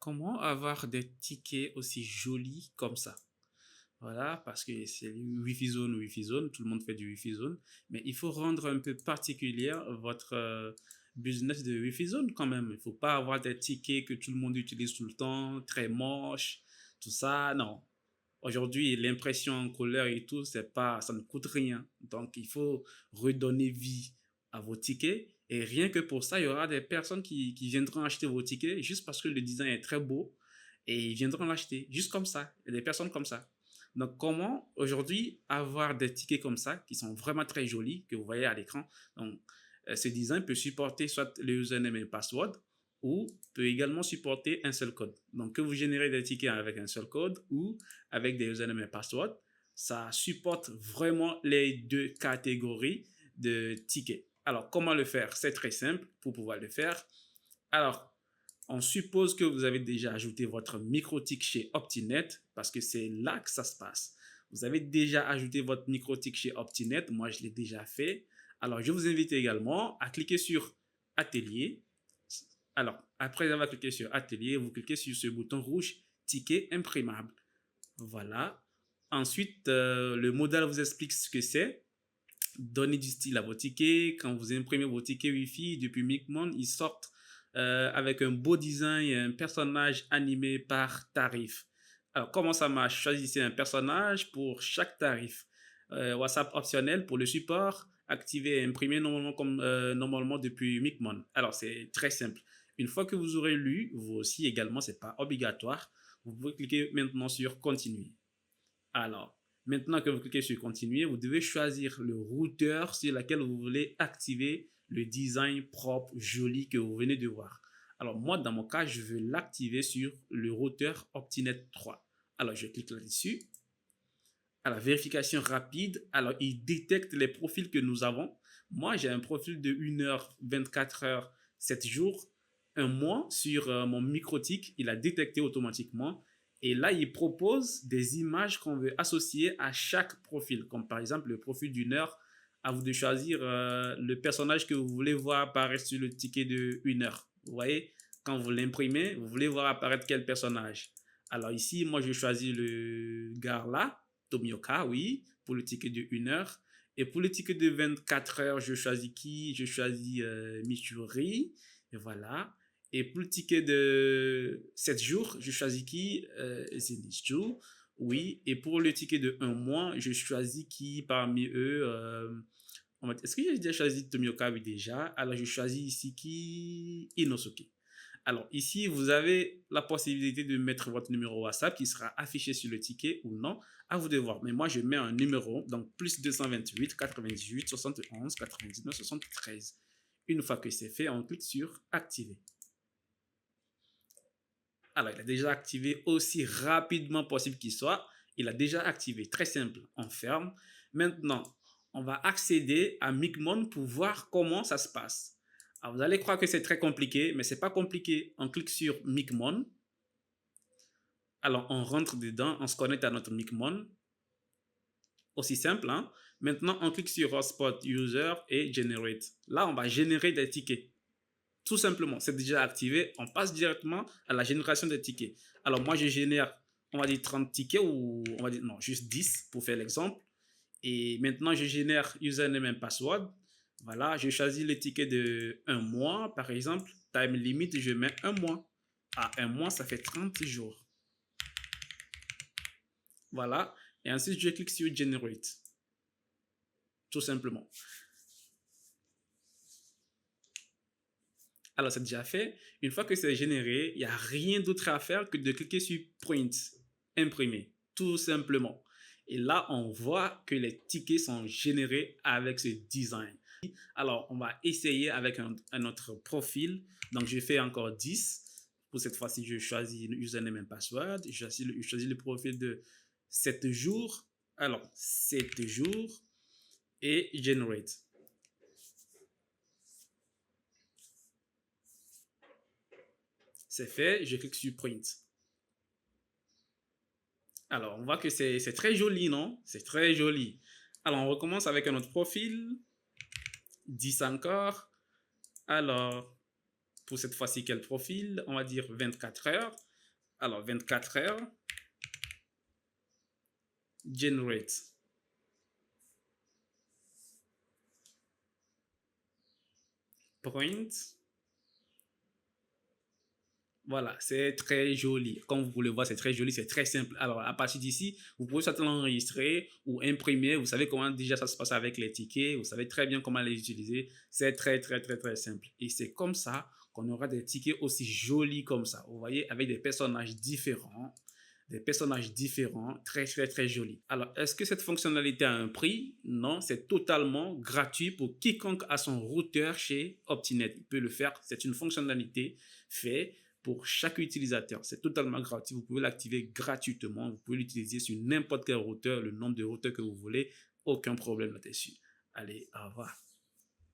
Comment avoir des tickets aussi jolis comme ça? Voilà, parce que c'est Wi-Fi zone, tout le monde fait du Wi-Fi zone, mais il faut rendre un peu particulière votre business de Wi-Fi zone quand même. Il faut pas avoir des tickets que tout le monde utilise tout le temps, très moches, tout ça, non. Aujourd'hui, l'impression en couleur et tout, c'est pas, ça ne coûte rien. Donc, il faut redonner vie à vos tickets. Et rien que pour ça, il y aura des personnes qui viendront acheter vos tickets juste parce que le design est très beau et ils viendront l'acheter juste comme ça. Il y a des personnes comme ça. Donc, comment aujourd'hui avoir des tickets comme ça qui sont vraiment très jolis que vous voyez à l'écran? Donc, ce design peut supporter soit le username et password ou peut également supporter un seul code. Donc, que vous générez des tickets avec un seul code ou avec des username et password, ça supporte vraiment les deux catégories de tickets. Alors, comment le faire? C'est très simple pour pouvoir le faire. Alors, on suppose que vous avez déjà ajouté votre micro-tick chez Optinet parce que c'est là que ça se passe. Vous avez déjà ajouté votre micro-tick chez Optinet. Moi, je l'ai déjà fait. Alors, je vous invite également à cliquer sur Atelier. Alors, après avoir cliqué sur Atelier, vous cliquez sur ce bouton rouge Ticket imprimable. Voilà. Ensuite, le modèle vous explique ce que c'est. Donnez du style à vos tickets. Quand vous imprimez vos tickets Wi-Fi depuis Micmon, ils sortent avec un beau design et un personnage animé par tarif. Alors, comment ça marche? Choisissez un personnage pour chaque tarif. WhatsApp optionnel pour le support. Activer et imprimer normalement depuis Micmon. Alors, c'est très simple. Une fois que vous aurez lu, vous aussi également, c'est pas obligatoire. Vous pouvez cliquer maintenant sur Continuer. Alors, maintenant que vous cliquez sur Continuer, vous devez choisir le routeur sur lequel vous voulez activer le design propre, joli que vous venez de voir. Alors, moi, dans mon cas, je veux l'activer sur le routeur Optinet 3. Alors, je clique là-dessus. À la vérification rapide, alors il détecte les profils que nous avons. Moi, j'ai un profil de 1 heure, 24 heures, 7 jours, un mois sur mon microtique. Il a détecté automatiquement. Et là, il propose des images qu'on veut associer à chaque profil, comme par exemple le profil d'une heure. À vous de choisir le personnage que vous voulez voir apparaître sur le ticket de 1 heure. Vous voyez, quand vous l'imprimez, vous voulez voir apparaître quel personnage. Alors ici, moi, je choisis le gars là, Tomioka, oui, pour le ticket de 1 heure. Et pour le ticket de 24 heures, je choisis qui? Je choisis Michuri. Et voilà. Et pour le ticket de 7 jours, je choisis qui? Zenitsu. Oui. Et pour le ticket de 1 mois, je choisis qui parmi eux? Est-ce que j'ai déjà choisi Tomioka? Oui, déjà. Alors, je choisis ici qui? Inosuke. Alors ici, vous avez la possibilité de mettre votre numéro WhatsApp qui sera affiché sur le ticket ou non, à vous de voir. Mais moi, je mets un numéro, donc plus 228 98 71 99 73. Une fois que c'est fait, on clique sur activer. Alors, il a déjà activé aussi rapidement possible qu'il soit. Il a déjà activé, très simple. On ferme. Maintenant, on va accéder à Micmon pour voir comment ça se passe. Alors, vous allez croire que c'est très compliqué, mais c'est pas compliqué. On clique sur Micmon. Alors, on rentre dedans, on se connecte à notre Micmon. Aussi simple, hein? Maintenant, on clique sur Hotspot User et Generate. Là, on va générer des tickets. Tout simplement, c'est déjà activé. On passe directement à la génération des tickets. Alors, moi, je génère, on va dire 30 tickets ou on va dire, non, juste 10 pour faire l'exemple. Et maintenant, je génère username et password. Voilà, je choisis le ticket de 1 mois, par exemple. Time limit, je mets 1 mois. À 1 mois, ça fait 30 jours. Voilà. Et ensuite, je clique sur Generate. Tout simplement. Alors, c'est déjà fait. Une fois que c'est généré, il n'y a rien d'autre à faire que de cliquer sur Print, imprimer, tout simplement. Et là, on voit que les tickets sont générés avec ce design. Alors, on va essayer avec un autre profil. Donc, je fais encore 10. Pour cette fois-ci, je choisis username et password. Je choisis le profil de 7 jours. Alors, 7 jours et Generate. C'est fait, je clique sur Print. Alors, on voit que c'est très joli, non? C'est très joli. Alors, on recommence avec un autre profil. 10 encore. Alors, pour cette fois-ci, quel profil? On va dire 24 heures. Alors, 24 heures. Generate. Print. Voilà, c'est très joli. Comme vous pouvez le voir, c'est très joli, c'est très simple. Alors, à partir d'ici, vous pouvez certainement enregistrer ou imprimer. Vous savez comment déjà ça se passe avec les tickets. Vous savez très bien comment les utiliser. C'est très, très, très, très simple. Et c'est comme ça qu'on aura des tickets aussi jolis comme ça. Vous voyez, avec des personnages différents. Des personnages différents, très, très, très jolis. Alors, est-ce que cette fonctionnalité a un prix? Non, c'est totalement gratuit pour quiconque a son routeur chez Optinet. Il peut le faire. C'est une fonctionnalité faite pour chaque utilisateur. C'est totalement gratuit. Vous pouvez l'activer gratuitement. Vous pouvez l'utiliser sur n'importe quel routeur, le nombre de routeurs que vous voulez. Aucun problème là-dessus. Allez, au revoir.